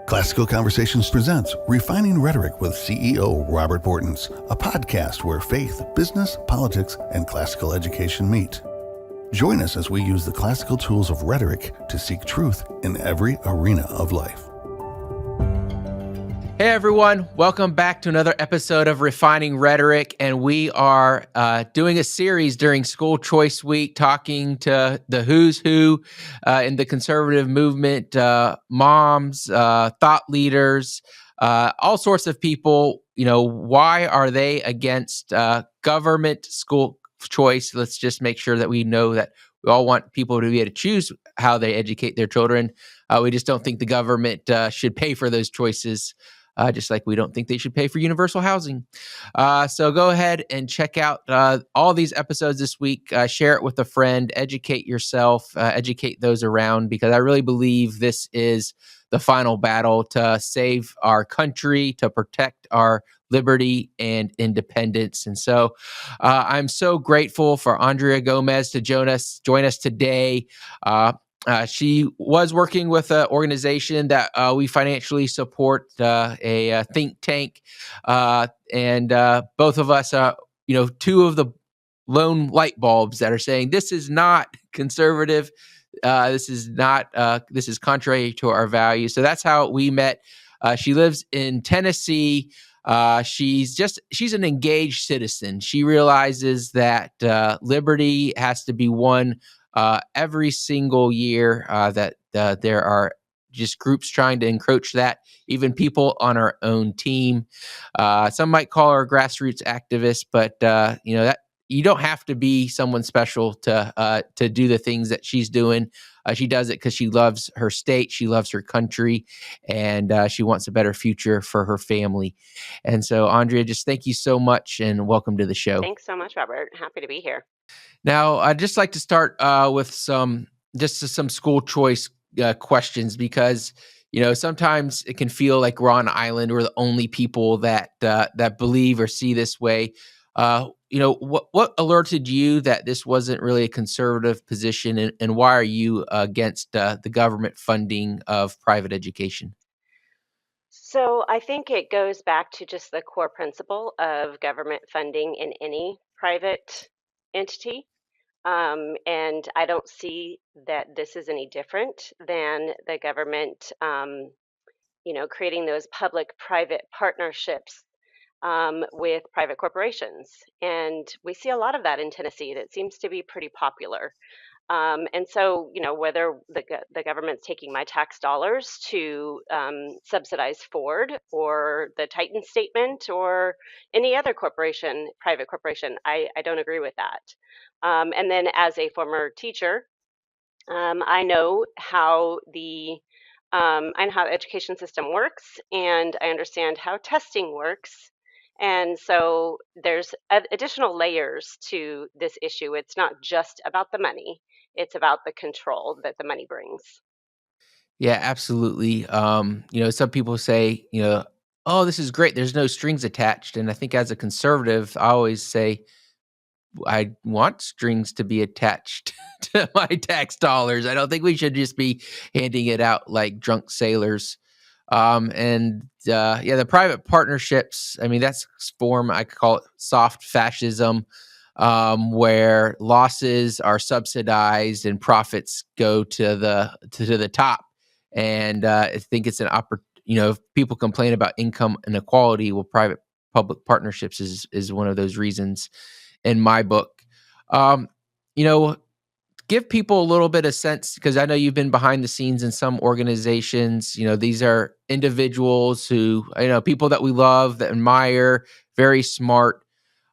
Classical Conversations presents Refining Rhetoric with CEO Robert Bortons, a podcast where faith, business, politics, and classical education meet. Join us as we use the classical tools of rhetoric to seek truth in every arena of life. Hey everyone, welcome back to another episode of Refining Rhetoric, and we are doing a series during School Choice Week talking to the who's who in the conservative movement, moms, thought leaders, all sorts of people. You know, why are they against government school choice? Let's just make sure that we know that we all want people to be able to choose how they educate their children. We just don't think the government should pay for those choices. Just like we don't think they should pay for universal housing. So go ahead and check out all these episodes this week. Share it with a friend. Educate yourself. Educate those around, because I really believe this is the final battle to save our country, to protect our liberty and independence. And so I'm so grateful for Aundrea Gomez to join us today. She was working with an organization that we financially support, a think tank, and both of us are, two of the lone light bulbs that are saying this is not conservative. This is contrary to our values. So that's how we met. She lives in Tennessee. She's an engaged citizen. She realizes that liberty has to be won every single year, that there are just groups trying to encroach that, even people on our own team. Some might call her a grassroots activist, but that you don't have to be someone special to do the things that she's doing. She does it because she loves her state, she loves her country, and she wants a better future for her family. And so, Aundrea, just thank you so much, and welcome to the show. Thanks so much, Robert. Happy to be here. Now, I'd just like to start with some school choice questions, because sometimes it can feel like we're on an island. We're the only people that believe or see this way. What alerted you that this wasn't really a conservative position, and why are you against the government funding of private education? So I think it goes back to just the core principle of government funding in any private entity. And I don't see that this is any different than the government, creating those public-private partnerships with private corporations. And we see a lot of that in Tennessee. That seems to be pretty popular. And so, whether the government's taking my tax dollars to subsidize Ford or the Titan statement or any other private corporation, I don't agree with that. And then as a former teacher, I know how the education system works, and I understand how testing works. And so there's additional layers to this issue. It's not just about the money. It's about the control that the money brings. Yeah, absolutely. Some people say, oh, this is great, there's no strings attached. And I think as a conservative, I always say, I want strings to be attached to my tax dollars. I don't think we should just be handing it out like drunk sailors. The private partnerships, I mean, that's form, I call it soft fascism, where losses are subsidized and profits go to the top. And I think it's an if people complain about income inequality, well, private public partnerships is one of those reasons in my book. Give people a little bit of sense, because I know you've been behind the scenes in some organizations. These are individuals who, people that we love, that admire, very smart.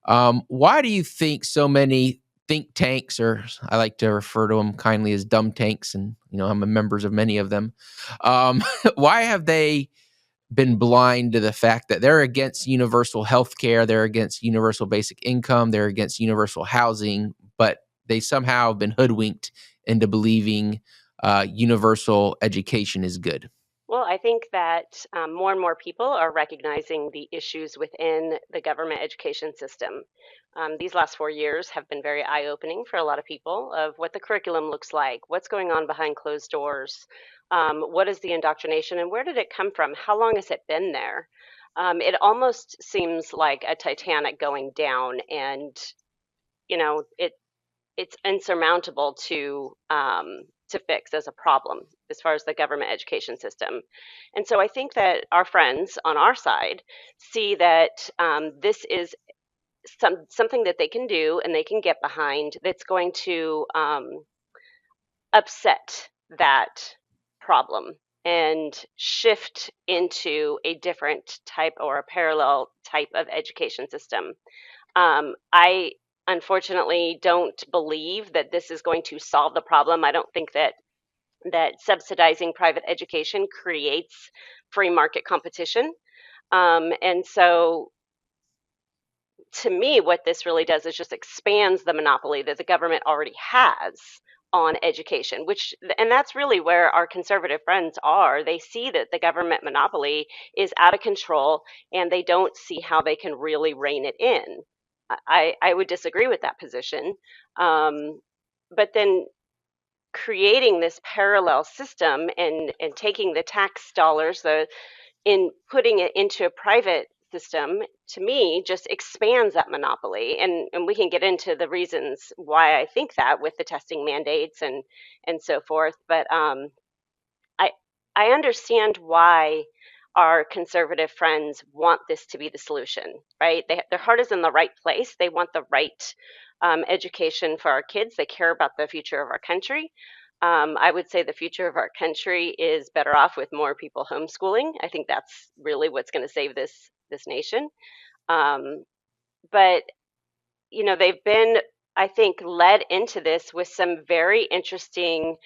Why do you think so many think tanks, or I like to refer to them kindly as dumb tanks, and I'm a members of many of them, why have they been blind to the fact that they're against universal health care, they're against universal basic income, they're against universal housing, but they somehow have been hoodwinked into believing universal education is good? Well, I think that more and more people are recognizing the issues within the government education system. These last 4 years have been very eye-opening for a lot of people of what the curriculum looks like, what's going on behind closed doors, what is the indoctrination, and where did it come from? How long has it been there? It almost seems like a Titanic going down, and it's insurmountable to fix as a problem as far as the government education system. And so I think that our friends on our side see that this is something that they can do and they can get behind that's going to upset that problem and shift into a different type or a parallel type of education system. I unfortunately don't believe that this is going to solve the problem. I don't think that subsidizing private education creates free market competition. And so to me, what this really does is just expands the monopoly that the government already has on education, and that's really where our conservative friends are. They see that the government monopoly is out of control and they don't see how they can really rein it in. I would disagree with that position. But then creating this parallel system and taking the tax dollars, in putting it into a private system, to me just expands that monopoly, and we can get into the reasons why I think that with the testing mandates and so forth. But I I understand why our conservative friends want this to be the solution, right? Their heart is in the right place. They want the right education for our kids. They care about the future of our country. I would say the future of our country is better off with more people homeschooling. I think that's really what's going to save this nation. Um, but they've been, I think, led into this with some very interesting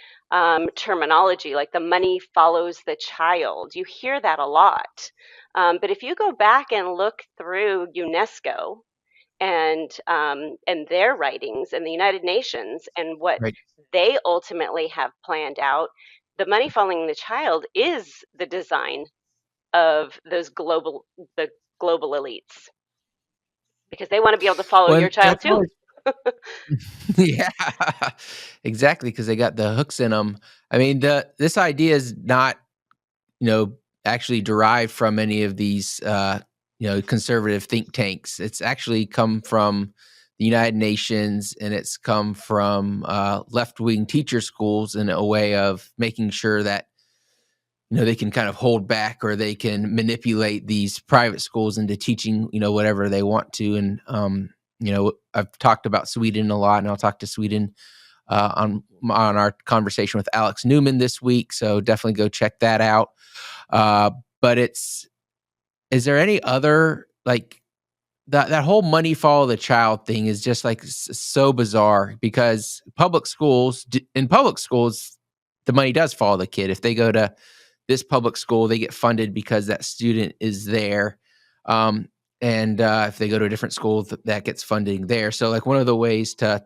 terminology, like the money follows the child. You hear that a lot. But if you go back and look through UNESCO and their writings and the United Nations and what Right. they ultimately have planned out, the money following the child is the design of the global elites because they want to be able to follow Well, your child that's too. always yeah, exactly, because they got the hooks in them. I mean, this idea is not, actually derived from any of these, conservative think tanks. It's actually come from the United Nations, and it's come from left-wing teacher schools in a way of making sure that they can kind of hold back or they can manipulate these private schools into teaching whatever they want to. And I've talked about Sweden a lot, and I'll talk to Sweden on our conversation with Alex Newman this week. So definitely go check that out. But is there any other, like, that whole money follow the child thing is just like so bizarre, because in public schools, the money does follow the kid. If they go to this public school, they get funded because that student is there. And if they go to a different school, that gets funding there. So, like, one of the ways to,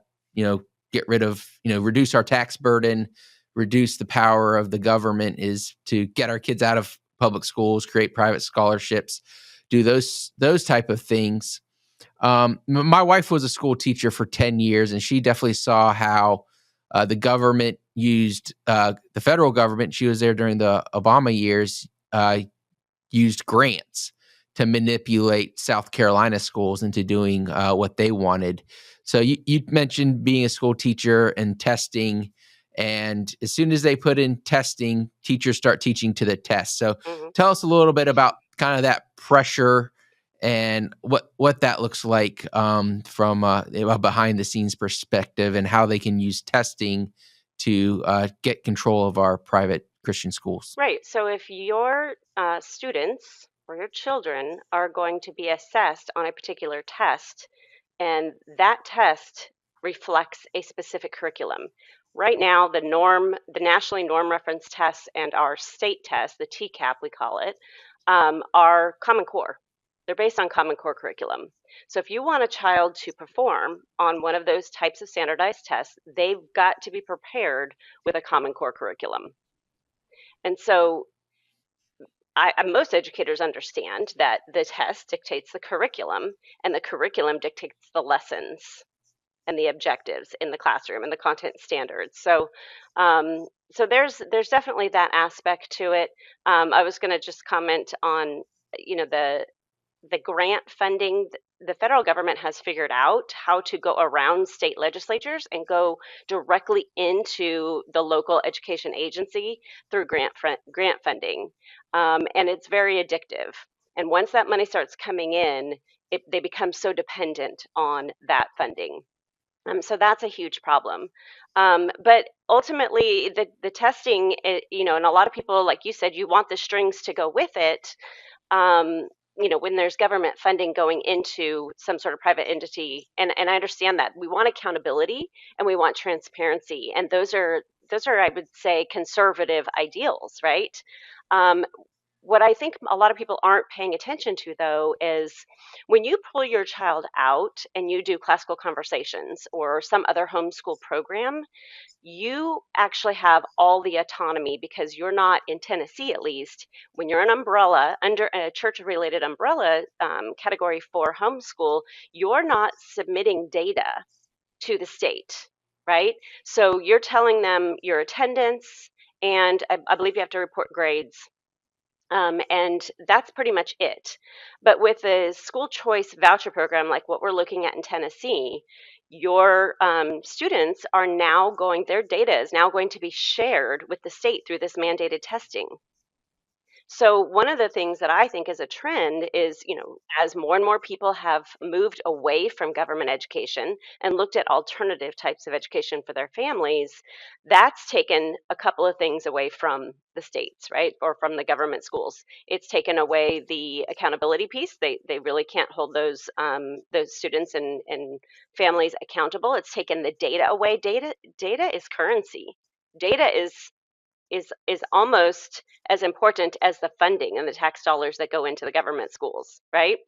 get rid of, reduce our tax burden, reduce the power of the government, is to get our kids out of public schools, create private scholarships, do those type of things. My wife was a school teacher for 10 years, and she definitely saw how the government used the federal government. She was there during the Obama years, used grants to manipulate South Carolina schools into doing what they wanted. So you mentioned being a school teacher and testing, and as soon as they put in testing, teachers start teaching to the test. So Mhm. tell us a little bit about kind of that pressure and what that looks like, from a behind the scenes perspective, and how they can use testing to get control of our private Christian schools. Right. So if your students or your children are going to be assessed on a particular test, and that test reflects a specific curriculum. Right now, the nationally norm reference tests and our state test, the TCAP we call it, are Common Core. They're based on Common Core curriculum. So if you want a child to perform on one of those types of standardized tests, they've got to be prepared with a Common Core curriculum. And so most educators understand that the test dictates the curriculum, and the curriculum dictates the lessons and the objectives in the classroom and the content standards. So there's definitely that aspect to it. I was going to just comment on, the grant funding. The federal government has figured out how to go around state legislatures and go directly into the local education agency through grant funding, and it's very addictive. And once that money starts coming in, they become so dependent on that funding. So that's a huge problem. But ultimately, the testing, and a lot of people, like you said, you want the strings to go with it. Um, when there's government funding going into some sort of private entity, and I understand that we want accountability and we want transparency, and those are, I would say, conservative ideals, right? Um, what I think a lot of people aren't paying attention to, though, is when you pull your child out and you do classical conversations or some other homeschool program, you actually have all the autonomy, because you're not, in Tennessee at least, when you're an umbrella, under a church related umbrella category for homeschool, you're not submitting data to the state, right? So you're telling them your attendance, and I believe you have to report grades, and that's pretty much it. But with the school choice voucher program, like what we're looking at in Tennessee, your students are now their data is now going to be shared with the state through this mandated testing. So one of the things that I think is a trend is, as more and more people have moved away from government education and looked at alternative types of education for their families, that's taken a couple of things away from the states, right? Or from the government schools. It's taken away the accountability piece. They really can't hold those students and families accountable. It's taken the data away. Data is currency. Data is almost as important as the funding and the tax dollars that go into the government schools, right?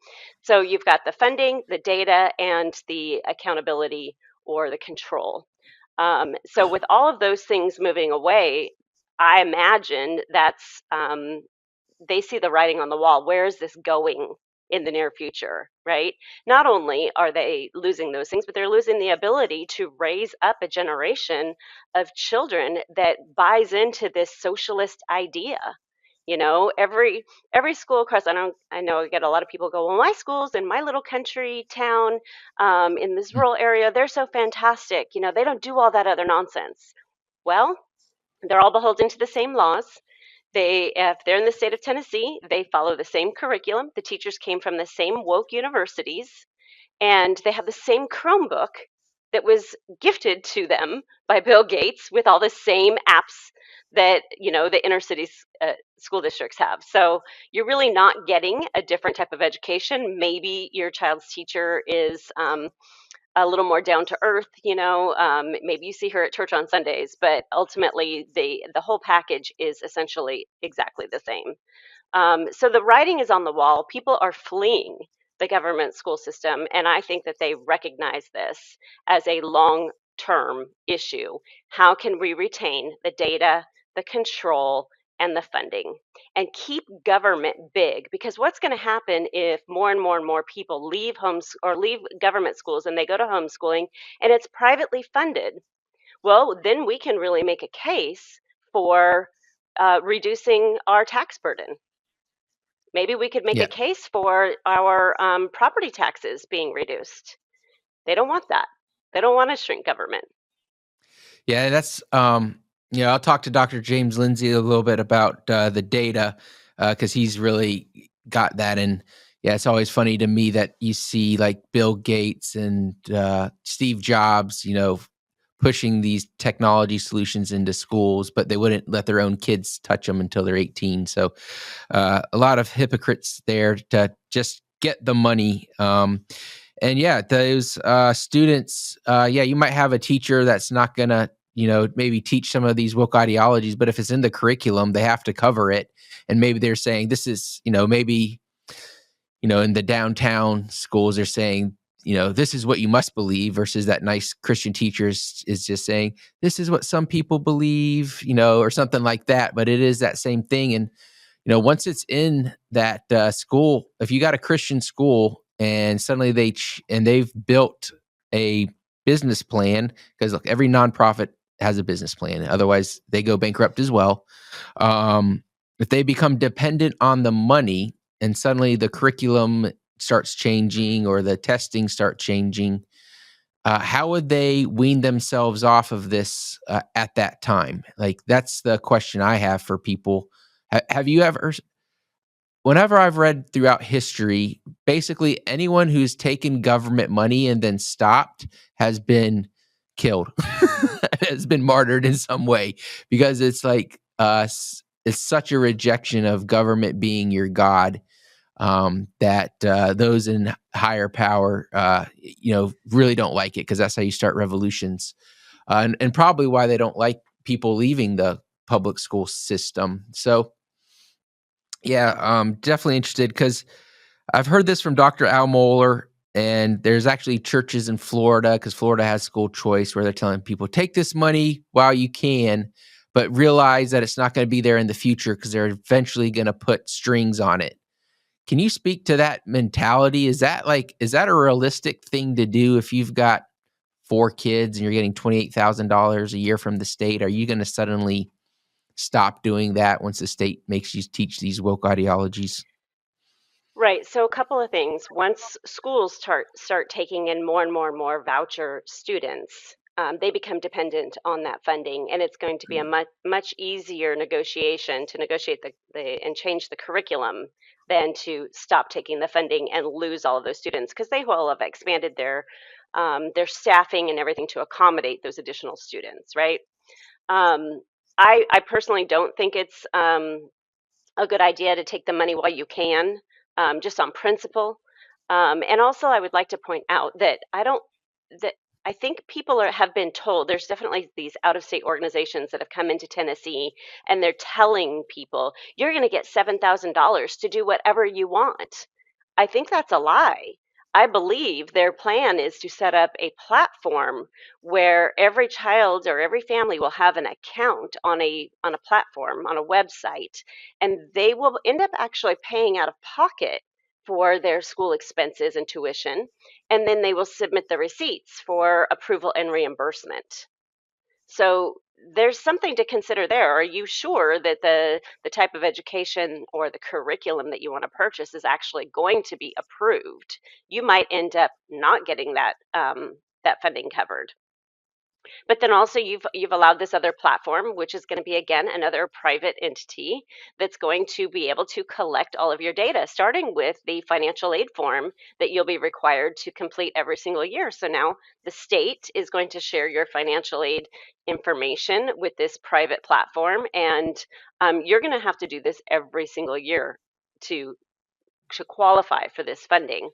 So you've got the funding, the data, and the accountability or the control. So with all of those things moving away, I imagine they see the writing on the wall. Where is this going in the near future, right? Not only are they losing those things, but they're losing the ability to raise up a generation of children that buys into this socialist idea. Every school across. I know I get a lot of people go, well, my school's in my little country town, in this rural area. They're so fantastic. They don't do all that other nonsense. Well, they're all beholden to the same laws. If they're in the state of Tennessee, they follow the same curriculum. The teachers came from the same woke universities, and they have the same Chromebook that was gifted to them by Bill Gates, with all the same apps that the inner city school districts have. So you're really not getting a different type of education. Maybe your child's teacher is a little more down to earth, maybe you see her at church on Sundays, but ultimately the whole package is essentially exactly the same. So the writing is on the wall. People are fleeing the government school system, and I think that they recognize this as a long-term issue. How can we retain the data, the control, and the funding, and keep government big? Because what's going to happen if more and more and more people leave homes or leave government schools and they go to homeschooling and it's privately funded? Well, then we can really make a case for reducing our tax burden. Maybe we could make a Yeah. case for our property taxes being reduced. They don't want that. They don't want to shrink government. Yeah, that's I'll talk to Dr. James Lindsay a little bit about the data, because he's really got that. And yeah, it's always funny to me that you see like Bill Gates and Steve Jobs, pushing these technology solutions into schools, but they wouldn't let their own kids touch them until they're 18. So a lot of hypocrites there to just get the money. And yeah, those students, you might have a teacher that's not going to, maybe teach some of these woke ideologies, but if it's in the curriculum, they have to cover it. And maybe they're saying this is, maybe, in the downtown schools, they're saying, this is what you must believe, versus that nice Christian teacher is just saying, this is what some people believe, or something like that. But it is that same thing. And, once it's in that school, if you got a Christian school and suddenly they've built a business plan, because look, every nonprofit has a business plan, otherwise they go bankrupt as well. If they become dependent on the money and suddenly the curriculum starts changing or the testing start changing, how would they wean themselves off of this at that time? Like, that's the question I have for people. Have you ever, whenever I've read throughout history, basically anyone who's taken government money and then stopped has been killed, has been martyred in some way, because it's like, it's such a rejection of government being your God, that those in higher power, really don't like it, because that's how you start revolutions, and probably why they don't like people leaving the public school system. So, yeah, definitely interested, because I've heard this from Dr. Al Mohler, and there's actually churches in Florida, because Florida has school choice, where they're telling people, take this money while you can, but realize that it's not going to be there in the future, because they're eventually going to put strings on it. Can you speak to that mentality? Is that a realistic thing to do if you've got 4 kids and you're getting $28,000 a year from the state? Are you going to suddenly stop doing that once the state makes you teach these woke ideologies? Right. So a couple of things. Once schools start taking in more and more and more voucher students, they become dependent on that funding, and it's going to be a much easier negotiation to negotiate the and change the curriculum than to stop taking the funding and lose all of those students, because they will have expanded their staffing and everything to accommodate those additional students, right? Um, I personally don't think it's a good idea to take the money while you can, just on principle. And also, I would like to point out that I think people have been told, there's definitely these out of state organizations that have come into Tennessee, and they're telling people, you're going to get $7,000 to do whatever you want. I think that's a lie. I believe their plan is to set up a platform where every child or every family will have an account on a platform, on a website, and they will end up actually paying out of pocket for their school expenses and tuition, and then they will submit the receipts for approval and reimbursement. So there's something to consider there. Are you sure that the type of education or the curriculum that you want to purchase is actually going to be approved? You might end up not getting that funding covered. But then also you've allowed this other platform, which is going to be again another private entity that's going to be able to collect all of your data, starting with the financial aid form that you'll be required to complete every single year. So now the state is going to share your financial aid information with this private platform, and you're going to have to do this every single year to qualify for this funding.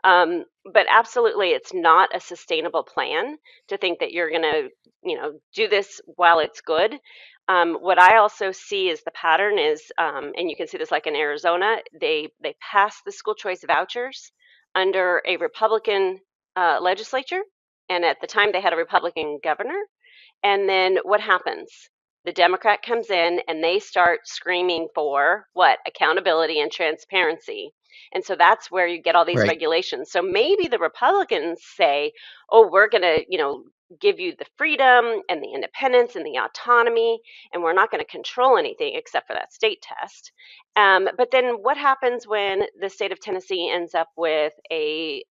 But absolutely, it's not a sustainable plan to think that you're going to, do this while it's good. What I also see is the pattern is, and you can see this like in Arizona, they passed the school choice vouchers under a Republican legislature, and at the time they had a Republican governor. And then what happens? The Democrat comes in and they start screaming for what? Accountability and transparency. And so that's where you get all these Right. regulations. So maybe the Republicans say, oh, we're going to, give you the freedom and the independence and the autonomy, and we're not going to control anything except for that state test. But then what happens when the state of Tennessee ends up with a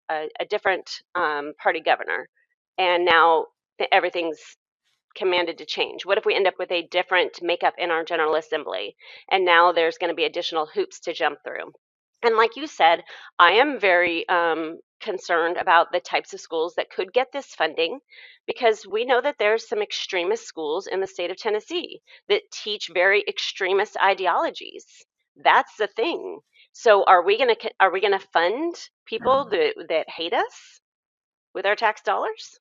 different party governor? And now everything's commanded to change? What if we end up with a different makeup in our General Assembly? And now there's going to be additional hoops to jump through. And like you said, I am very concerned about the types of schools that could get this funding, because we know that there's some extremist schools in the state of Tennessee that teach very extremist ideologies. That's the thing. So are we gonna fund people that hate us with our tax dollars?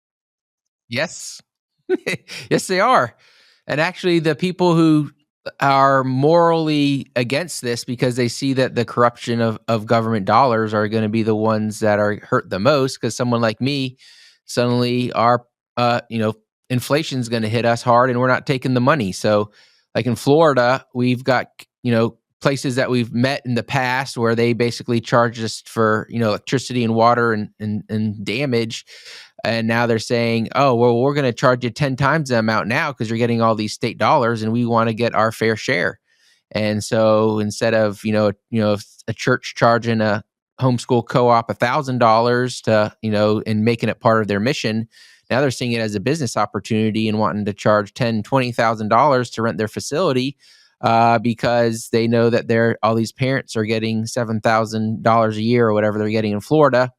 Yes. Yes, they are. And actually, the people who are morally against this because they see that the corruption of government dollars are going to be the ones that are hurt the most, because someone like me suddenly inflation's going to hit us hard and we're not taking the money. So like in Florida, we've got, places that we've met in the past where they basically charge us for, electricity and water and damage. And now they're saying, oh, well, we're going to charge you 10 times the amount now because you're getting all these state dollars and we want to get our fair share. And so instead of, a church charging a homeschool co-op $1,000 to, and making it part of their mission, now they're seeing it as a business opportunity and wanting to charge $10,000-$20,000 to rent their facility because they know that all these parents are getting $7,000 a year or whatever they're getting in Florida.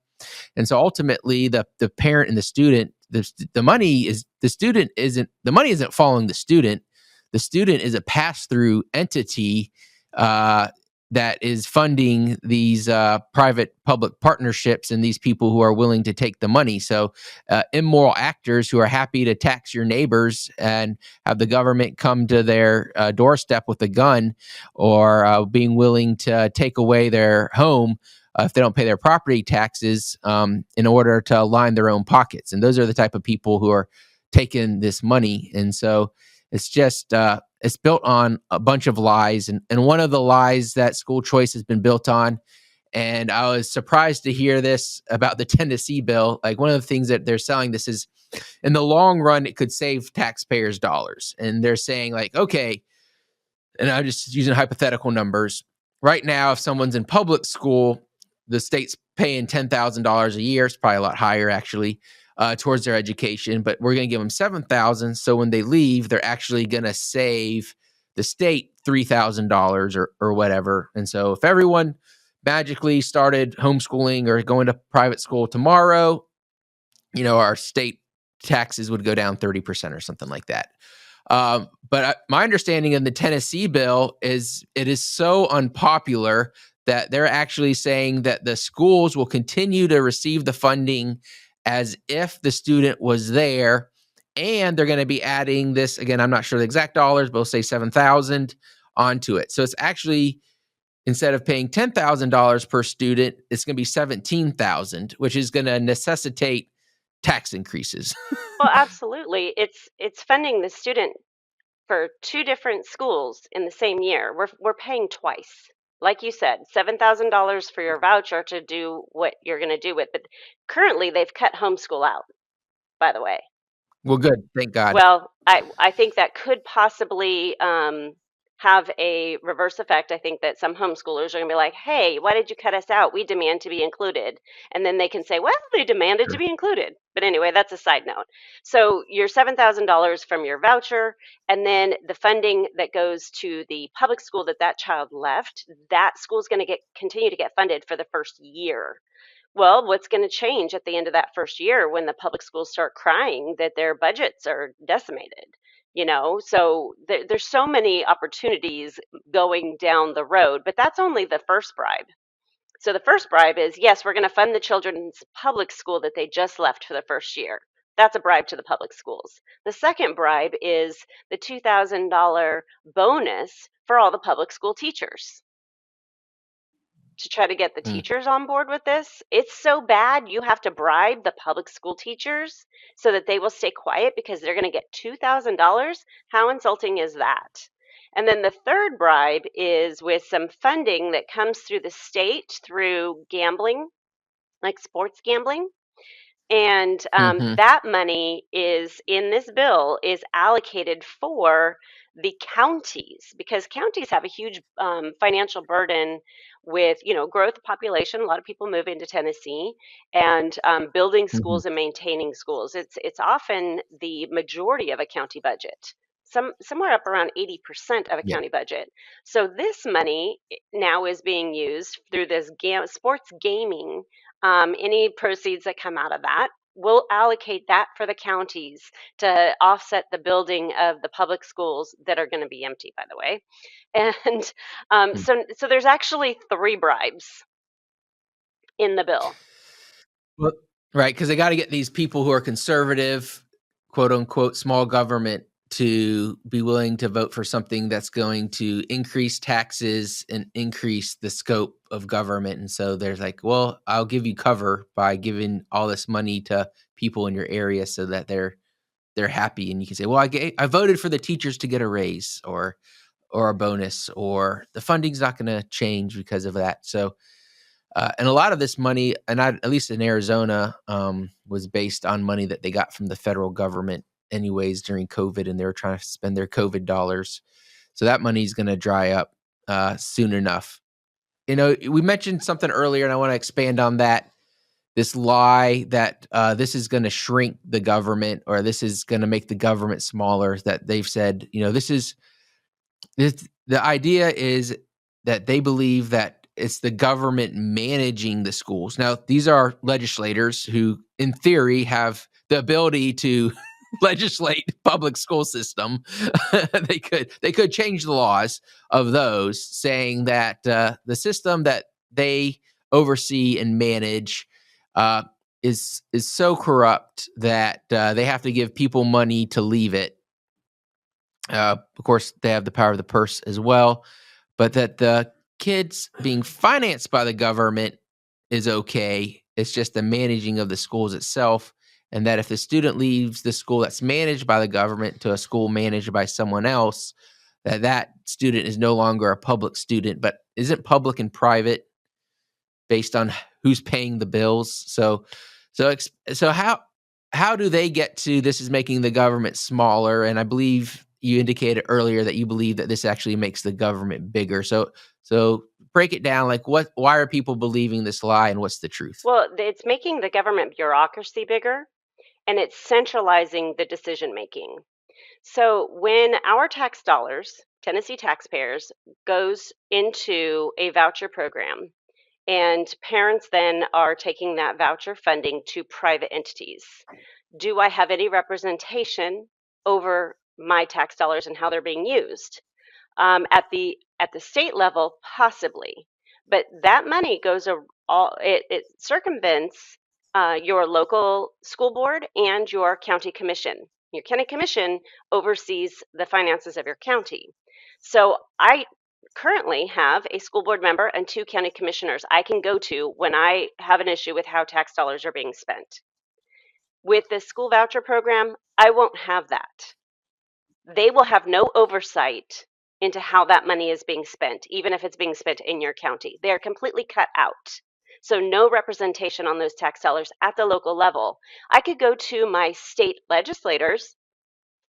And so ultimately the parent and the student, the money isn't following the student. The student is a pass-through entity that is funding these private-public partnerships and these people who are willing to take the money. So immoral actors who are happy to tax your neighbors and have the government come to their doorstep with a gun, or being willing to take away their home if they don't pay their property taxes in order to line their own pockets. And those are the type of people who are taking this money. And so it's just it's built on a bunch of lies. And one of the lies that school choice has been built on, and I was surprised to hear this about the Tennessee bill. Like, one of the things that they're selling this is, in the long run, it could save taxpayers dollars. And they're saying, like, okay, and I'm just using hypothetical numbers. Right now, if someone's in public school, the state's paying $10,000 a year. It's probably a lot higher, actually, towards their education. But we're going to give them $7,000. So when they leave, they're actually going to save the state $3,000 or whatever. And so if everyone magically started homeschooling or going to private school tomorrow, our state taxes would go down 30% or something like that. But my understanding of the Tennessee bill is it is so unpopular that they're actually saying that the schools will continue to receive the funding as if the student was there. And they're going to be adding this, again, I'm not sure the exact dollars, but we'll say 7,000 onto it. So it's actually, instead of paying $10,000 per student, it's going to be 17,000, which is going to necessitate tax increases. Well, absolutely. It's funding the student for two different schools in the same year. We're paying twice. Like you said, $7,000 for your voucher to do what you're going to do with. But currently, they've cut homeschool out, by the way. Well, good. Thank God. Well, I think that could possibly have a reverse effect. I think that some homeschoolers are going to be like, hey, why did you cut us out? We demand to be included. And then they can say, well, they demanded to be included. But anyway, that's a side note. So your $7,000 from your voucher, and then the funding that goes to the public school that child left, that school is going to continue to get funded for the first year. Well, what's going to change at the end of that first year when the public schools start crying that their budgets are decimated? So there's so many opportunities going down the road, but that's only the first bribe. So the first bribe is, yes, we're going to fund the children's public school that they just left for the first year. That's a bribe to the public schools. The second bribe is the $2,000 bonus for all the public school teachers, to try to get the teachers on board with this. It's so bad you have to bribe the public school teachers so that they will stay quiet because they're going to get $2,000. How insulting is that? And then the third bribe is with some funding that comes through the state through gambling, like sports gambling. And that money is in this bill is allocated for the counties, because counties have a huge financial burden with growth of population. A lot of people move into Tennessee, and building schools and maintaining schools. It's often the majority of a county budget. Somewhere up around 80% of a county budget. So this money now is being used through this sports gaming. Any proceeds that come out of that, we'll allocate that for the counties to offset the building of the public schools that are going to be empty, by the way. And so there's actually three bribes in the bill. Well, right, because they got to get these people who are conservative, quote unquote, small government, to be willing to vote for something that's going to increase taxes and increase the scope of government. And so there's like, well, I'll give you cover by giving all this money to people in your area so that they're happy. And you can say, well, I voted for the teachers to get a raise, or or a bonus, or the funding's not going to change because of that. So, and a lot of this money, and at least in Arizona, was based on money that they got from the federal government anyways during COVID, and they were trying to spend their COVID dollars. So that money is going to dry up soon enough. We mentioned something earlier, and I want to expand on that. This lie that this is going to shrink the government, or this is going to make the government smaller, that they've said, the idea is that they believe that it's the government managing the schools. Now, these are legislators who, in theory, have the ability to legislate public school system. They could change the laws of those, saying that the system that they oversee and manage is so corrupt that they have to give people money to leave it. Of course, they have the power of the purse as well, but that the kids being financed by the government is okay. It's just the managing of the schools itself. And that if the student leaves the school that's managed by the government to a school managed by someone else, that student is no longer a public student, but isn't public and private based on who's paying the bills. So how do they get to this is making the government smaller? And I believe you indicated earlier that you believe that this actually makes the government bigger. So break it down. Like why are people believing this lie, and what's the truth? Well, it's making the government bureaucracy bigger, and it's centralizing the decision making. So when our tax dollars, Tennessee taxpayers, goes into a voucher program, and parents then are taking that voucher funding to private entities, do I have any representation over my tax dollars and how they're being used? At the state level, possibly, but that money goes it circumvents your local school board and your county commission. Your county commission oversees the finances of your county. So I currently have a school board member and 2 county commissioners I can go to when I have an issue with how tax dollars are being spent. With the school voucher program, I won't have that. They will have no oversight into how that money is being spent, even if it's being spent in your county. They are completely cut out. So no representation on those tax dollars at the local level. I could go to my state legislators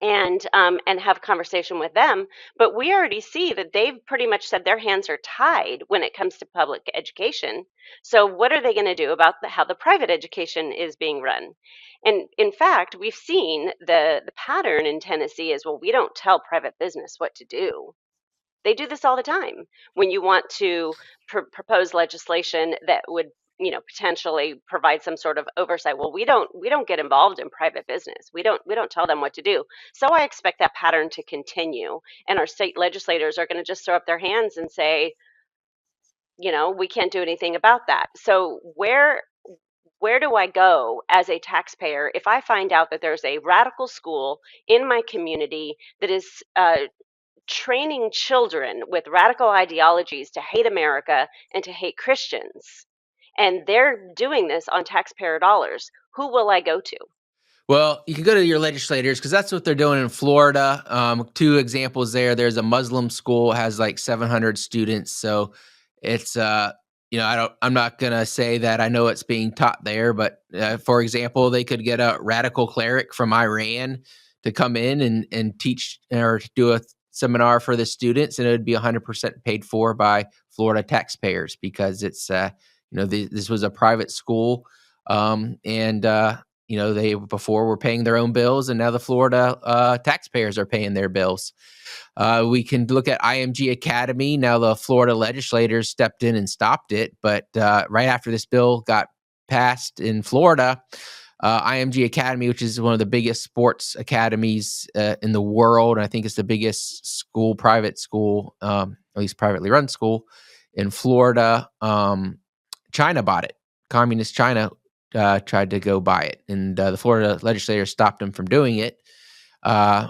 and have a conversation with them, but we already see that they've pretty much said their hands are tied when it comes to public education. So what are they going to do about how the private education is being run? And in fact, we've seen the pattern in Tennessee is, well, we don't tell private business what to do. They do this all the time. When you want to propose legislation that would potentially provide some sort of oversight, well, we don't get involved in private business. We don't tell them what to do. So I expect that pattern to continue, and our state legislators are going to just throw up their hands and say, we can't do anything about that. So where do I go as a taxpayer if I find out that there's a radical school in my community that is training children with radical ideologies to hate America and to hate Christians, and they're doing this on taxpayer dollars? Who will I go to? Well, you can go to your legislators, because that's what they're doing in Florida. 2 examples there. There's a Muslim school, has like 700 students. So it's, I'm not going to say that I know it's being taught there, but for example, they could get a radical cleric from Iran to come in and teach or do a seminar for the students, and it would be 100% paid for by Florida taxpayers, because it's, this was a private school. They before were paying their own bills, and now the Florida taxpayers are paying their bills. We can look at IMG Academy. Now the Florida legislators stepped in and stopped it, but right after this bill got passed in Florida, IMG Academy, which is one of the biggest sports academies in the world, and I think it's the biggest private school, at least privately run school in Florida. China bought it. Communist China tried to go buy it, and the Florida legislature stopped them from doing it,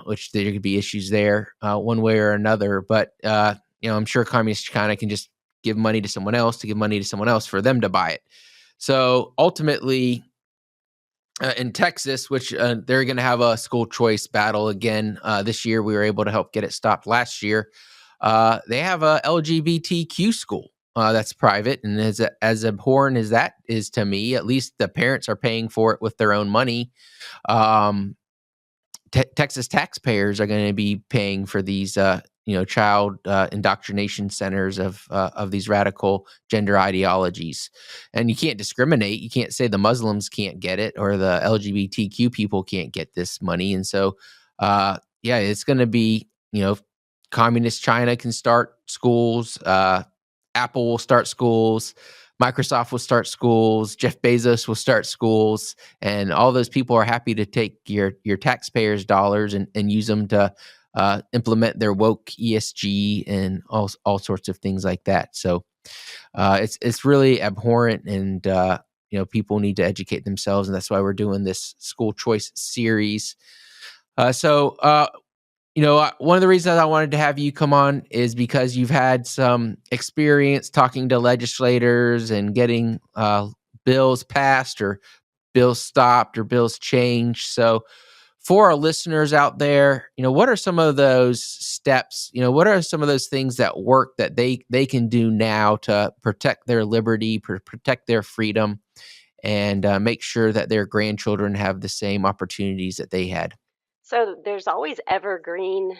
which there could be issues there one way or another. But I'm sure Communist China can just give money to someone else for them to buy it. So ultimately, in Texas, which they're going to have a school choice battle again this year. We were able to help get it stopped last year. they have a LGBTQ school that's private, and as abhorrent as that is to me, at least the parents are paying for it with their own money. Um, Texas taxpayers are going to be paying for these, child indoctrination centers of these radical gender ideologies. And you can't discriminate. You can't say the Muslims can't get it or the LGBTQ people can't get this money. And so, it's going to be, communist China can start schools. Apple will start schools. Microsoft will start schools. Jeff Bezos will start schools, and all those people are happy to take your taxpayers' dollars and use them to implement their woke ESG and all sorts of things like that. So it's really abhorrent, and people need to educate themselves, and that's why we're doing this school choice series. One of the reasons I wanted to have you come on is because you've had some experience talking to legislators and getting bills passed or bills stopped or bills changed. So for our listeners out there, what are some of those steps? What are some of those things that work that they can do now to protect their liberty, protect their freedom, and make sure that their grandchildren have the same opportunities that they had? So there's always evergreen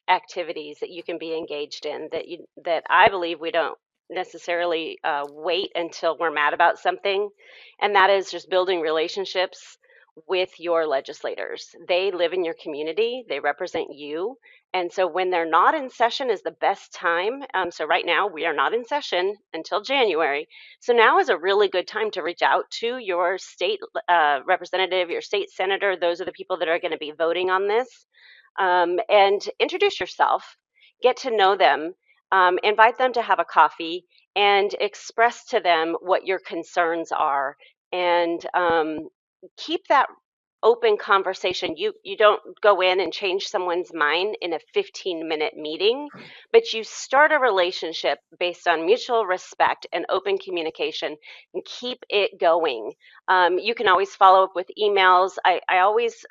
activities that you can be engaged in that I believe we don't necessarily wait until we're mad about something, and that is just building relationships with your legislators. They live in your community, they represent you, and so when they're not in session is the best time. So right now we are not in session until January, so now is a really good time to reach out to your state representative, your state senator. Those are the people that are going to be voting on this, and introduce yourself, get to know them, invite them to have a coffee, and express to them what your concerns are, and keep that open conversation. You don't go in and change someone's mind in a 15-minute meeting, but you start a relationship based on mutual respect and open communication, and keep it going. You can always follow up with emails. I always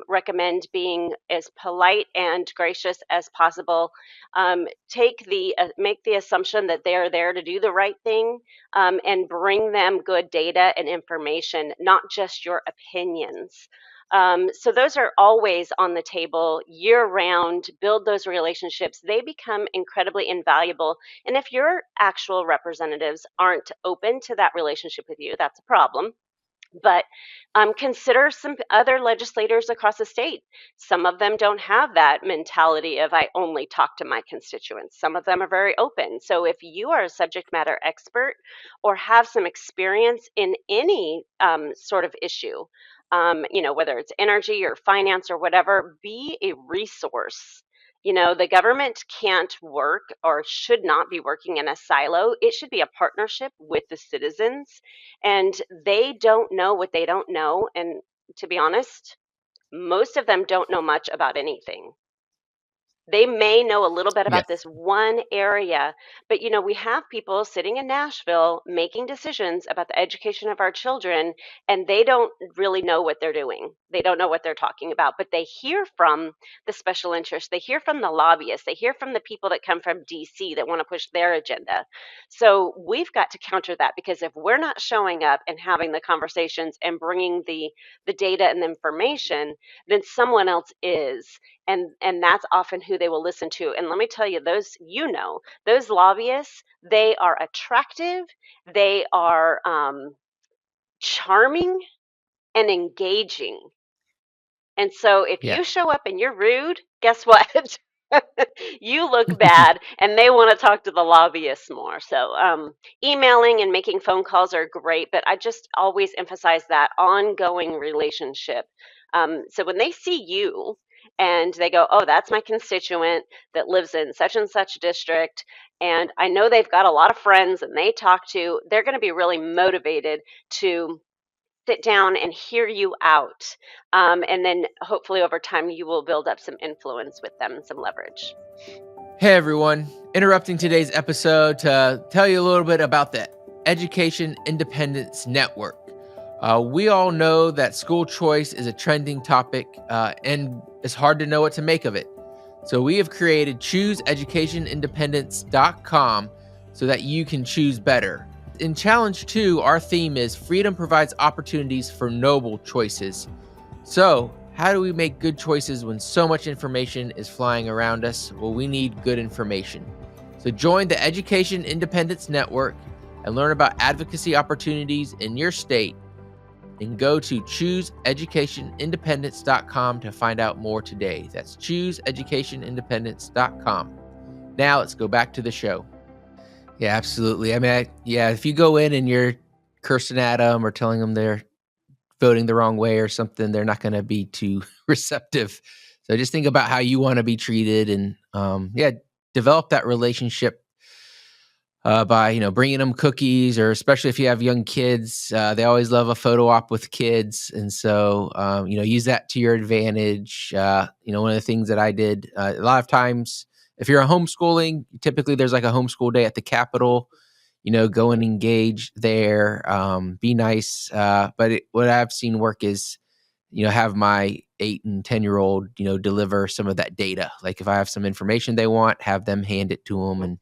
recommend being as polite and gracious as possible. Make the assumption that they are there to do the right thing, and bring them good data and information, not just your opinions. So those are always on the table year round. Build those relationships. They become incredibly invaluable. And if your actual representatives aren't open to that relationship with you, that's a problem. But consider some other legislators across the state. Some of them don't have that mentality of I only talk to my constituents. Some of them are very open. So if you are a subject matter expert or have some experience in any sort of issue, whether it's energy or finance or whatever, be a resource. The government can't work or should not be working in a silo. It should be a partnership with the citizens, and they don't know what they don't know. And to be honest, most of them don't know much about anything. They may know a little bit about this Yes. one area, but we have people sitting in Nashville making decisions about the education of our children, and they don't really know what they're doing. They don't know what they're talking about, but they hear from the special interests, they hear from the lobbyists, they hear from the people that come from DC that want to push their agenda. So we've got to counter that, because if we're not showing up and having the conversations and bringing the data and the information, then someone else is, and that's often who they will listen to. And let me tell you, those lobbyists, they are attractive, they are charming and engaging. And so if you Yes. show up and you're rude, guess what? You look bad, and they want to talk to the lobbyists more. So emailing and making phone calls are great, but I just always emphasize that ongoing relationship. So when they see you and they go, oh, that's my constituent that lives in such and such district, and I know they've got a lot of friends and they talk to, they're going to be really motivated to sit down and hear you out. And then hopefully over time, you will build up some influence with them and some leverage. Hey everyone, interrupting today's episode to tell you a little bit about the Education Independence Network. We all know that school choice is a trending topic, and it's hard to know what to make of it. So we have created chooseeducationindependence.com so that you can choose better. In Challenge 2, our theme is freedom provides opportunities for noble choices. So, how do we make good choices when so much information is flying around us? Well, we need good information. So join the Education Independence Network and learn about advocacy opportunities in your state. And go to chooseeducationindependence.com to find out more today. That's chooseeducationindependence.com. Now let's go back to the show. Yeah, absolutely. I mean, if you go in and you're cursing at them or telling them they're voting the wrong way or something, they're not going to be too receptive. So just think about how you want to be treated, and develop that relationship by bringing them cookies, or especially if you have young kids, they always love a photo op with kids, and so use that to your advantage. One of the things that I did a lot of times, if you're a homeschooling, typically there's like a homeschool day at the Capitol. Go and engage there, be nice. But what I've seen work is, have my 8 and 10-year-old, deliver some of that data. Like if I have some information they want, have them hand it to them, and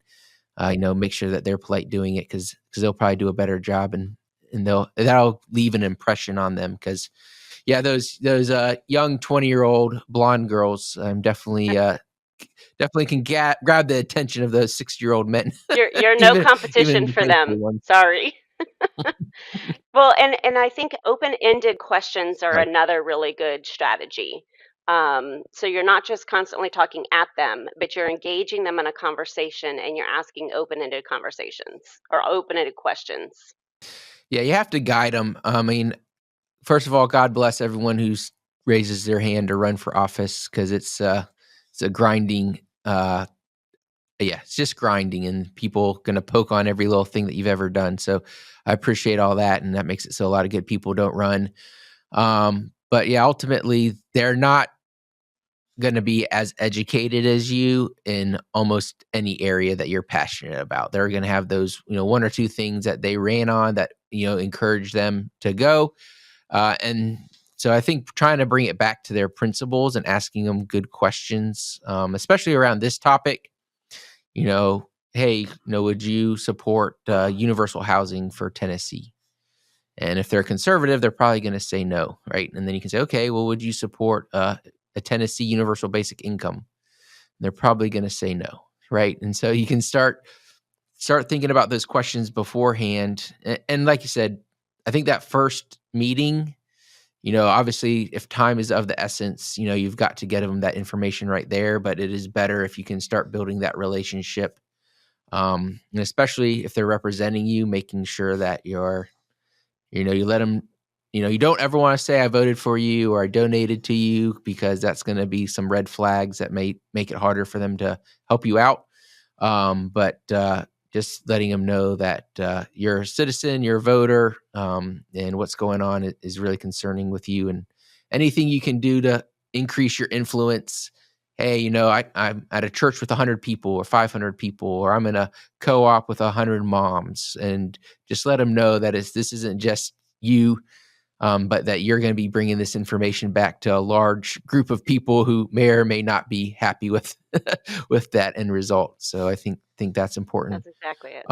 make sure that they're polite doing it, because they'll probably do a better job, and that'll leave an impression on them. Because those young 20-year-old blonde girls, definitely can grab the attention of those 60-year-old men. You're no competition the for high school them. ones. Sorry. Well, and I think open-ended questions are Right. another really good strategy. So you're not just constantly talking at them, but you're engaging them in a conversation, and you're asking open-ended conversations or open-ended questions. Yeah, you have to guide them. I mean, first of all, God bless everyone who raises their hand to run for office, because it's a grinding. It's just grinding, and people going to poke on every little thing that you've ever done. So I appreciate all that, and that makes it so a lot of good people don't run. But ultimately, they're not going to be as educated as you in almost any area that you're passionate about. They're going to have those, one or two things that they ran on that, encourage them to go. And so I think trying to bring it back to their principles and asking them good questions, especially around this topic, hey, would you support universal housing for Tennessee? And if they're conservative, they're probably going to say no, right? And then you can say, okay, well, would you support a Tennessee universal basic income? And they're probably going to say no, right? And so you can start thinking about those questions beforehand. And like you said, I think that first meeting, obviously if time is of the essence, you've got to get them that information right there. But it is better if you can start building that relationship, and especially if they're representing you, making sure that you let them, you don't ever want to say I voted for you or I donated to you, because that's going to be some red flags that may make it harder for them to help you out. But just letting them know that you're a citizen, you're a voter, and what's going on is really concerning with you, and anything you can do to increase your influence. Hey, I'm at a church with 100 people or 500 people, or I'm in a co-op with 100 moms, and just let them know that this isn't just you, but that you're going to be bringing this information back to a large group of people who may or may not be happy with with that end result. So I think that's important. That's exactly it.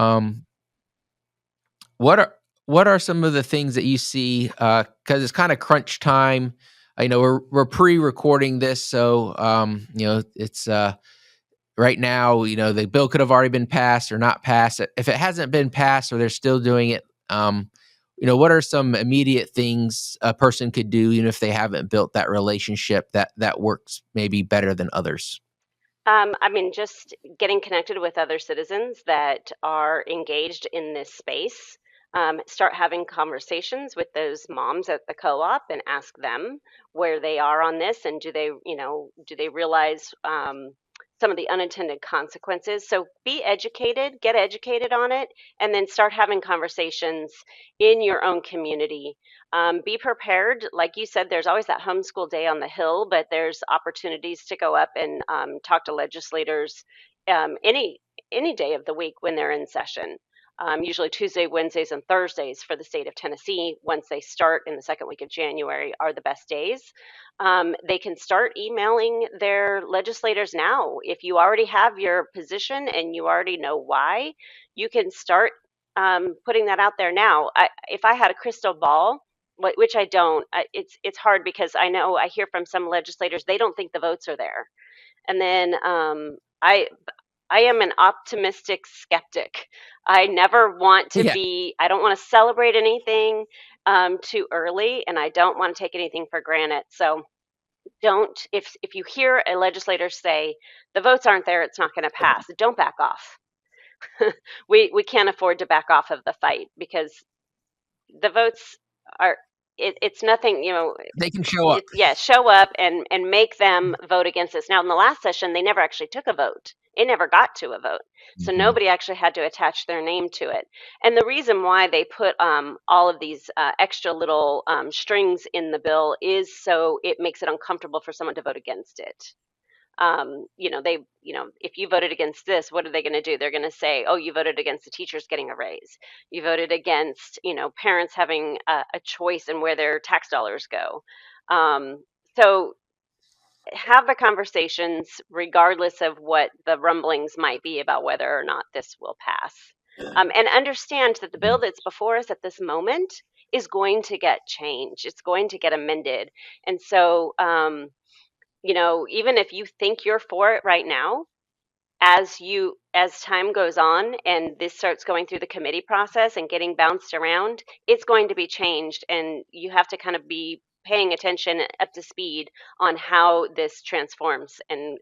What are some of the things that you see? Because it's kind of crunch time. I know we're pre-recording this, so it's right now. The bill could have already been passed or not passed. If it hasn't been passed or they're still doing it, what are some immediate things a person could do, even if they haven't built that relationship that works maybe better than others? Just getting connected with other citizens that are engaged in this space. Start having conversations with those moms at the co-op and ask them where they are on this, and do they realize some of the unintended consequences. So be educated, get educated on it, and then start having conversations in your own community. Be prepared. Like you said, there's always that homeschool day on the Hill, but there's opportunities to go up and talk to legislators any day of the week when they're in session. Usually Tuesday, Wednesdays, and Thursdays for the state of Tennessee, once they start in the second week of January, are the best days. They can start emailing their legislators now. If you already have your position and you already know why, you can start putting that out there now. If I had a crystal ball, which I don't, it's hard because I know I hear from some legislators they don't think the votes are there, and then I am an optimistic skeptic. I never want to Yeah. be, I don't want to celebrate anything too early, and I don't want to take anything for granted. So don't, if you hear a legislator say the votes aren't there, it's not going to pass, don't back off. We can't afford to back off of the fight because the votes are, it's nothing, They can show up. yeah, show up and make them vote against this. Now, in the last session, they never actually took a vote. It never got to a vote. So Mhm. nobody actually had to attach their name to it. And the reason why they put all of these extra little strings in the bill is so it makes it uncomfortable for someone to vote against it. If you voted against this, what are they going to do? They're going to say, oh, you voted against the teachers getting a raise. You voted against, parents having a choice in where their tax dollars go. So have the conversations regardless of what the rumblings might be about whether or not this will pass. And understand that the bill that's before us at this moment is going to get changed. It's going to get amended. And so, even if you think you're for it right now, as time goes on and this starts going through the committee process and getting bounced around, it's going to be changed, and you have to kind of be paying attention up to speed on how this transforms. And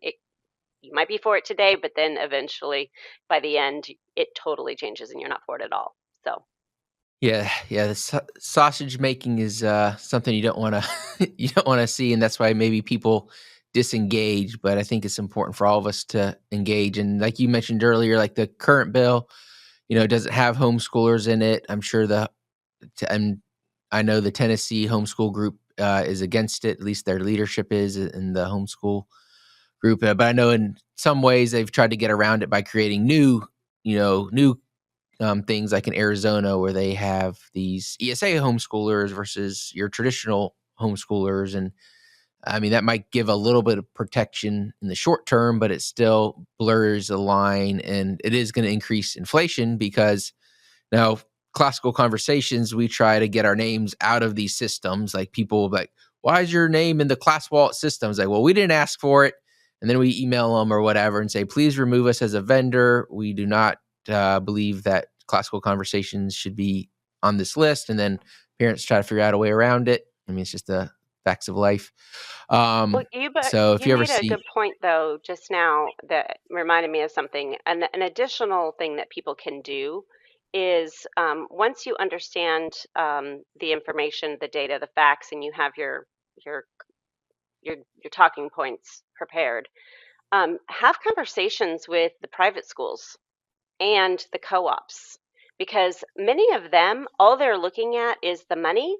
you might be for it today, but then eventually by the end it totally changes and you're not for it at all. So Yeah. The sausage making is something you don't want to you don't want to see, and that's why maybe people disengage. But I think it's important for all of us to engage. And like you mentioned earlier, like the current bill, doesn't have homeschoolers in it. I'm sure and I know the Tennessee homeschool group is against it. At least their leadership is in the homeschool group. But I know in some ways they've tried to get around it by creating new things like in Arizona where they have these ESA homeschoolers versus your traditional homeschoolers. And I mean, that might give a little bit of protection in the short term, but it still blurs the line, and it is going to increase inflation because now classical conversations, we try to get our names out of these systems. Like people like, why is your name in the class wallet systems? Like, well, we didn't ask for it. And then we email them or whatever and say, please remove us as a vendor. We do not believe that classical conversations should be on this list. And then parents try to figure out a way around it. I mean, it's just the facts of life. well, So if you you ever made a see, good point though just now that reminded me of something. An additional thing that people can do is once you understand the information, the data, the facts, and you have your your talking points prepared, have conversations with the private schools and the co-ops, because many of them, all they're looking at is the money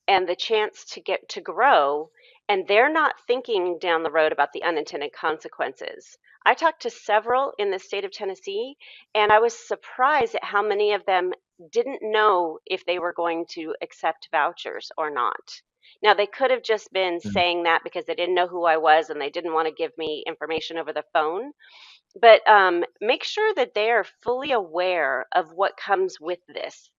and the chance to get to grow, and they're not thinking down the road about the unintended consequences. I talked to several in the state of Tennessee, and I was surprised at how many of them didn't know if they were going to accept vouchers or not. Now, they could have just been saying that because they didn't know who I was and they didn't want to give me information over the phone, but make sure that they are fully aware of what comes with this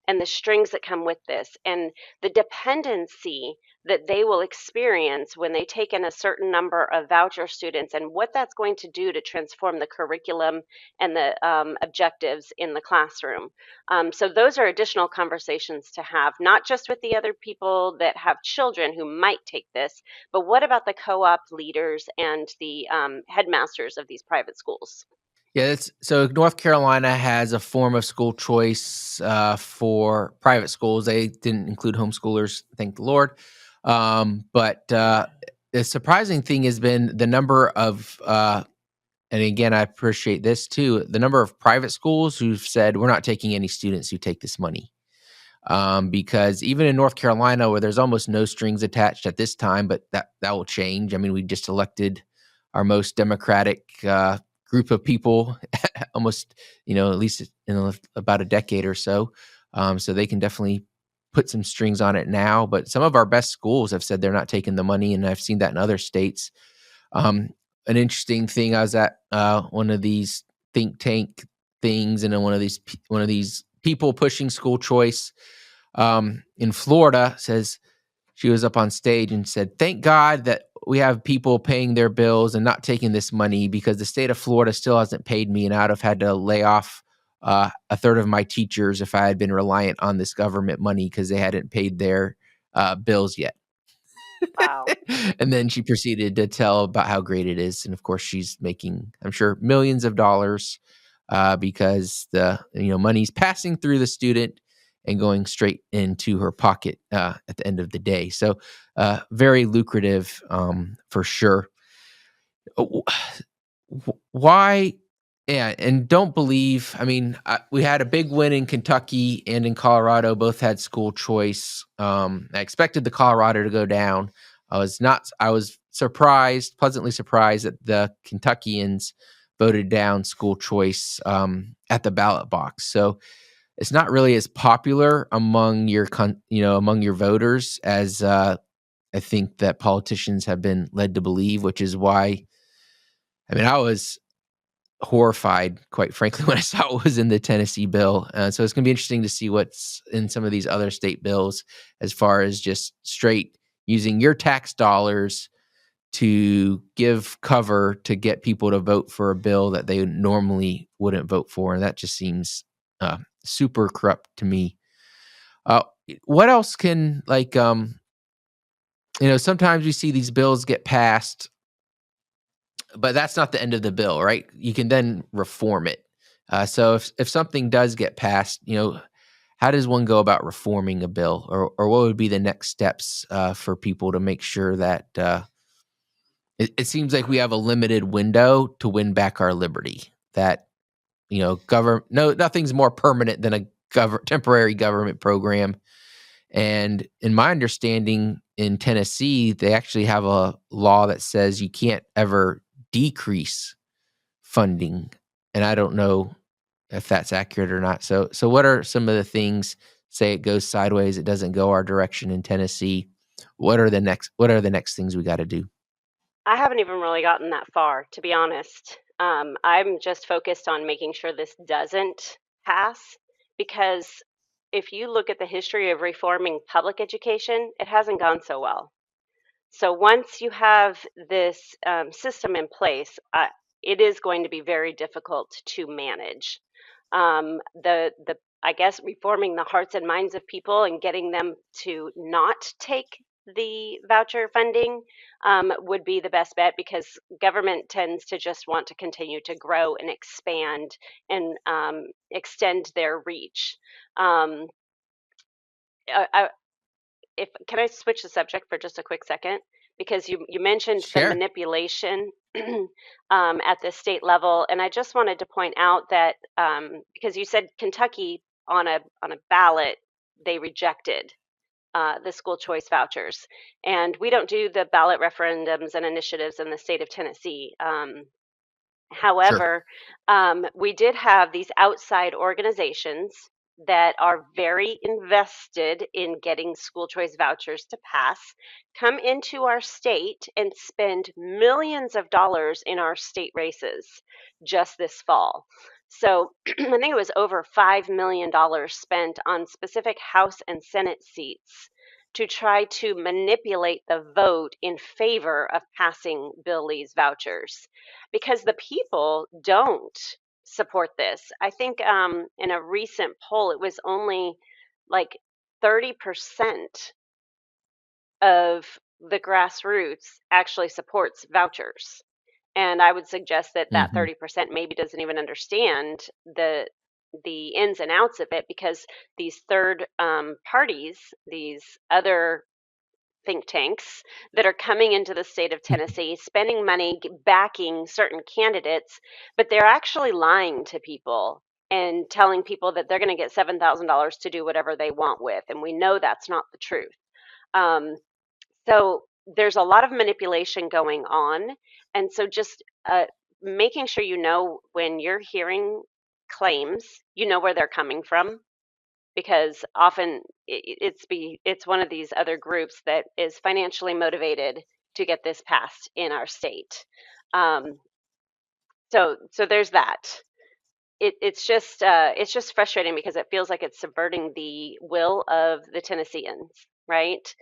and the strings that come with this and the dependency that they will experience when they take in a certain number of voucher students and what that's going to do to transform the curriculum and the objectives in the classroom. So those are additional conversations to have, not just with the other people that have children who might take this, but what about the co-op leaders and the headmasters of these private schools? yeah, so North Carolina has a form of school choice for private schools. They didn't include homeschoolers, thank the Lord. But the surprising thing has been the number of, and again, I appreciate this too, the number of private schools who've said, we're not taking any students who take this money. Because even in North Carolina, where there's almost no strings attached at this time, but that will change. I mean, we just elected our most democratic group of people, almost, at least in about a decade or so. So they can definitely put some strings on it now. But some of our best schools have said they're not taking the money, and I've seen that in other states. An interesting thing, I was at one of these think tank things, and then one of these people pushing school choice in Florida says, she was up on stage and said, "Thank God that we have people paying their bills and not taking this money, because the state of Florida still hasn't paid me, and I'd have had to lay off a third of my teachers if I had been reliant on this government money because they hadn't paid their bills yet." Wow. And then she proceeded to tell about how great it is. And of course, she's making, I'm sure, millions of dollars because the money's passing through the student and going straight into her pocket at the end of the day. So very lucrative for sure. Why? Yeah, and don't believe. I mean, we had a big win in Kentucky and in Colorado. Both had school choice. I expected the Colorado to go down. I was surprised, pleasantly surprised that the Kentuckians voted down school choice at the ballot box. So it's not really as popular among among your voters as I think that politicians have been led to believe, which is why. I mean, I was horrified, quite frankly, when I saw what was in the Tennessee bill. So it's going to be interesting to see what's in some of these other state bills as far as just straight using your tax dollars to give cover to get people to vote for a bill that they normally wouldn't vote for. And that just seems super corrupt to me. What else can, sometimes we see these bills get passed, but that's not the end of the bill, right? You can then reform it. So if something does get passed, how does one go about reforming a bill, or what would be the next steps for people to make sure that it seems like we have a limited window to win back our liberty? That nothing's more permanent than a temporary government program. And in my understanding, in Tennessee, they actually have a law that says you can't ever decrease funding, and I don't know if that's accurate or not. So what are some of the things? Say it goes sideways, it doesn't go our direction in Tennessee. What are the next things we got to do? I haven't even really gotten that far, to be honest. I'm just focused on making sure this doesn't pass, because if you look at the history of reforming public education, it hasn't gone so well. So once you have this system in place, it is going to be very difficult to manage. The I guess reforming the hearts and minds of people and getting them to not take the voucher funding would be the best bet, because government tends to just want to continue to grow and expand and extend their reach. Um, I, if can I switch the subject for just a quick second? Because you mentioned the Sure. manipulation at the state level, and I just wanted to point out that because you said Kentucky on a ballot they rejected the school choice vouchers, and we don't do the ballot referendums and initiatives in the state of Tennessee. Sure. However, we did have these outside organizations that are very invested in getting school choice vouchers to pass come into our state and spend millions of dollars in our state races just this fall. So I think it was over $5 million spent on specific House and Senate seats to try to manipulate the vote in favor of passing Bill Lee's vouchers, because the people don't support this. I think in a recent poll, it was only like 30% of the grassroots actually supports vouchers. And I would suggest that that Hmm. 30% maybe doesn't even understand the ins and outs of it, because these third parties, these other think tanks that are coming into the state of Tennessee, spending money backing certain candidates, but they're actually lying to people and telling people that they're going to get $7,000 to do whatever they want with. And we know that's not the truth. Um, so there's a lot of manipulation going on. And so just making sure you know when you're hearing claims, you know where they're coming from, because often it's one of these other groups that is financially motivated to get this passed in our state. Um, so there's that. It's just frustrating because it feels like it's subverting the will of the Tennesseans, right?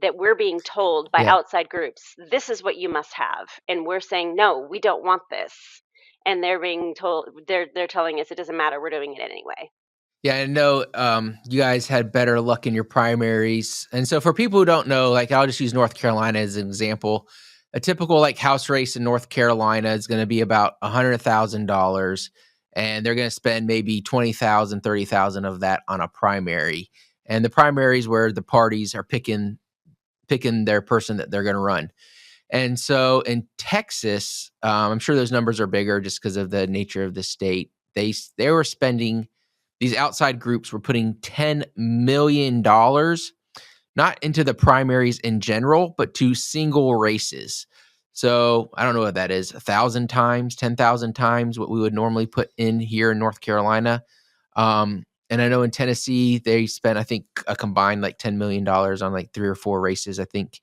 That we're being told by Yeah. outside groups, this is what you must have, and we're saying no, we don't want this, and they're being told, they're telling us it doesn't matter, we're doing it anyway. Yeah, I know you guys had better luck in your primaries. And so for people who don't know, like I'll just use North Carolina as an example. A typical like house race in North Carolina is going to be about $100,000 and they're going to spend maybe 20,000, 30,000 of that on a primary. And the primaries where the parties are picking their person that they're going to run. And so in Texas, I'm sure those numbers are bigger just because of the nature of the state. They were spending, these outside groups were putting $10 million not into the primaries in general, but to single races. So I don't know what that is, 1,000 times, 10,000 times what we would normally put in here in North Carolina. And I know in Tennessee, they spent, I think, a combined like $10 million on like 3 or 4 races. I think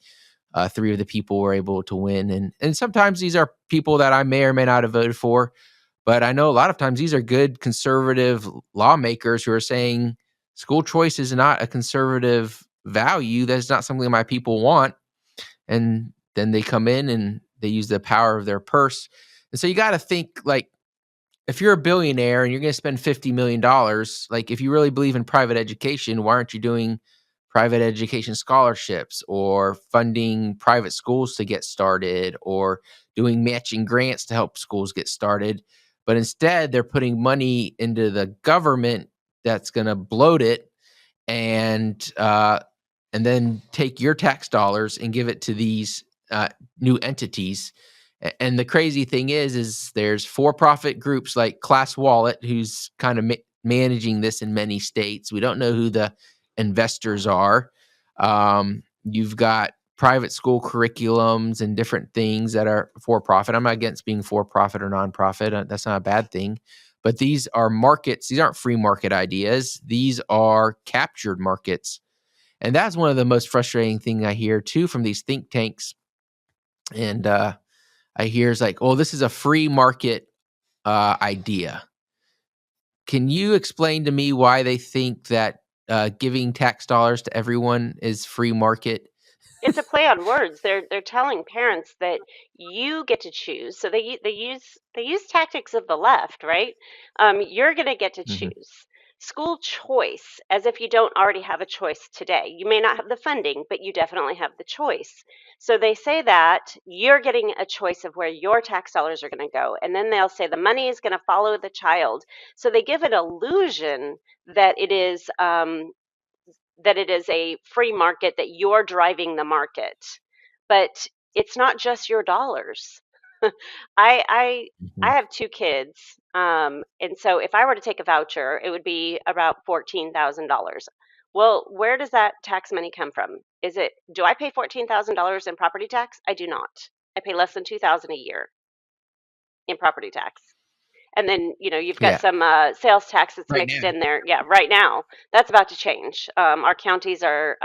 3 of the people were able to win. And sometimes these are people that I may or may not have voted for. But I know a lot of times these are good conservative lawmakers who are saying school choice is not a conservative value. That's not something my people want. And then they come in and they use the power of their purse. And so you got to think like, if you're a billionaire and you're going to spend $50 million, like if you really believe in private education, why aren't you doing private education scholarships or funding private schools to get started or doing matching grants to help schools get started? But instead, they're putting money into the government that's going to bloat it and then take your tax dollars and give it to these new entities. And the crazy thing is there's for-profit groups like Class Wallet, who's kind of managing this in many states. We don't know who the investors are. You've got private school curriculums and different things that are for-profit. I'm not against being for-profit or nonprofit. That's not a bad thing. But these are markets. These aren't free market ideas. These are captured markets. And that's one of the most frustrating things I hear, too, from these think tanks. And I hear is like, oh, this is a free market idea. Can you explain to me why they think that giving tax dollars to everyone is free market? It's a play on words. They're telling parents that you get to choose. So they use tactics of the left, right? You're going to get to Mm-hmm. choose. School choice, as if you don't already have a choice today. You may not have the funding, but you definitely have the choice. So they say that you're getting a choice of where your tax dollars are going to go. And then they'll say the money is going to follow the child. So they give an illusion that it is a free market, that you're driving the market, but it's not just your dollars. I I Mm-hmm. I have 2 kids, and so if I were to take a voucher, it would be about $14,000. Well, where does that tax money come from? Do I pay $14,000 in property tax? I do not. I pay less than 2,000 a year in property tax. And then, you've got Yeah, some sales tax that's right mixed now. in there. Yeah, right now. That's about to change. Our counties are,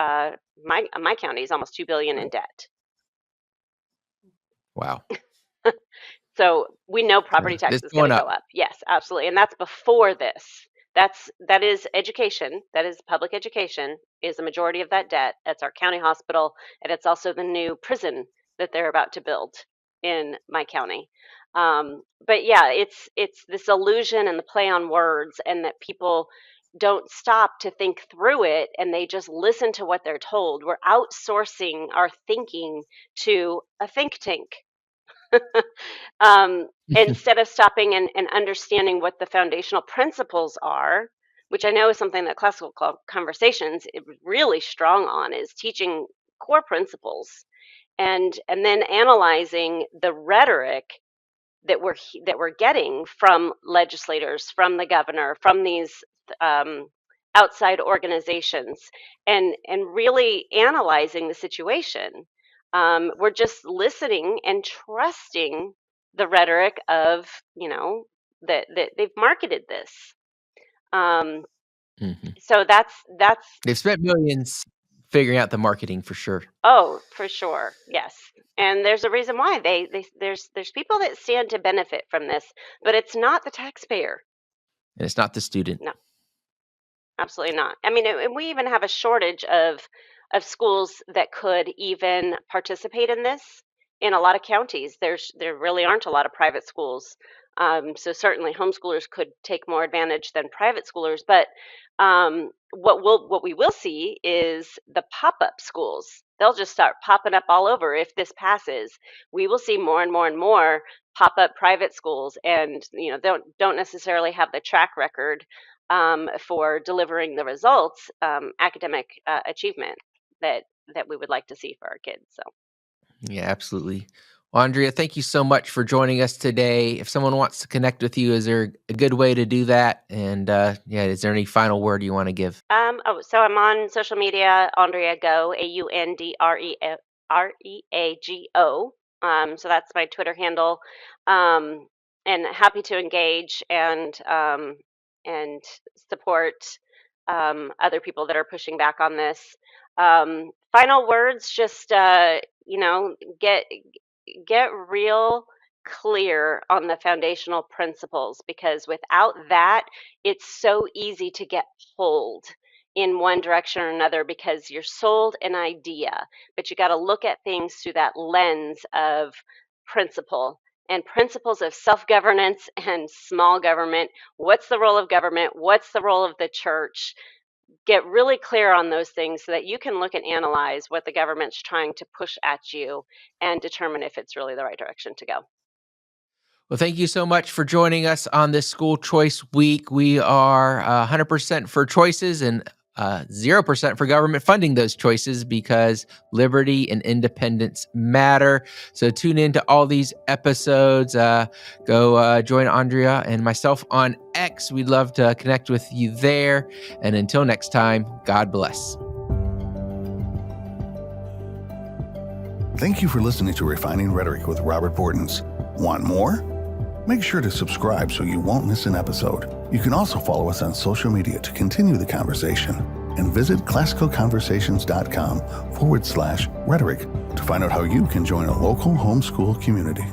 my county is almost 2 billion in debt. Wow. So we know property Yeah. tax It's is going going to go up. up. Yes, absolutely. And that's before this. That is education. That is public education is the majority of that debt. That's our county hospital, and it's also the new prison that they're about to build in my county. But yeah, it's this illusion and the play on words, and that people don't stop to think through it, and they just listen to what they're told. We're outsourcing our thinking to a think tank, instead of stopping and understanding what the foundational principles are, which I know is something that classical conversations is really strong on, is teaching core principles, and then analyzing the rhetoric that we're getting from legislators, from the governor, from these um, outside organizations, and really analyzing the situation. We're just listening and trusting the rhetoric of, that they've marketed this. Mhm. So that's They've spent millions figuring out the marketing for sure. oh, for sure, yes. And there's a reason why there's people that stand to benefit from this, but it's not the taxpayer. And it's not the student. No, absolutely not. I mean, and we even have a shortage of schools that could even participate in this in a lot of counties. There really aren't a lot of private schools. So certainly homeschoolers could take more advantage than private schoolers. But what we will see is the pop-up schools. They'll just start popping up all over if this passes. We will see more and more and more pop-up private schools, and don't necessarily have the track record for delivering the results, academic achievement that we would like to see for our kids. So, Yeah, absolutely. Well, Aundrea, thank you so much for joining us today. If someone wants to connect with you, is there a good way to do that? And is there any final word you want to give? so I'm on social media, Aundrea Go, AUNDREAGO. So that's my Twitter handle, and happy to engage and support other people that are pushing back on this. Final words, just get real clear on the foundational principles, because without that, it's so easy to get pulled in one direction or another because you're sold an idea, but you got to look at things through that lens of principle and principles of self-governance and small government. What's the role of government? What's the role of the church? Get really clear on those things so that you can look and analyze what the government's trying to push at you and determine if it's really the right direction to go. Well, thank you so much for joining us on this School Choice Week. We are 100% for choices and 0% for government funding those choices, because liberty and independence matter. So tune in to all these episodes. Go join Aundrea and myself on X. We'd love to connect with you there. And until next time, God bless. Thank you for listening to Refining Rhetoric with Robert Bortons. Want more? Make sure to subscribe so you won't miss an episode. You can also follow us on social media to continue the conversation, and visit classicalconversations.com/rhetoric to find out how you can join a local homeschool community.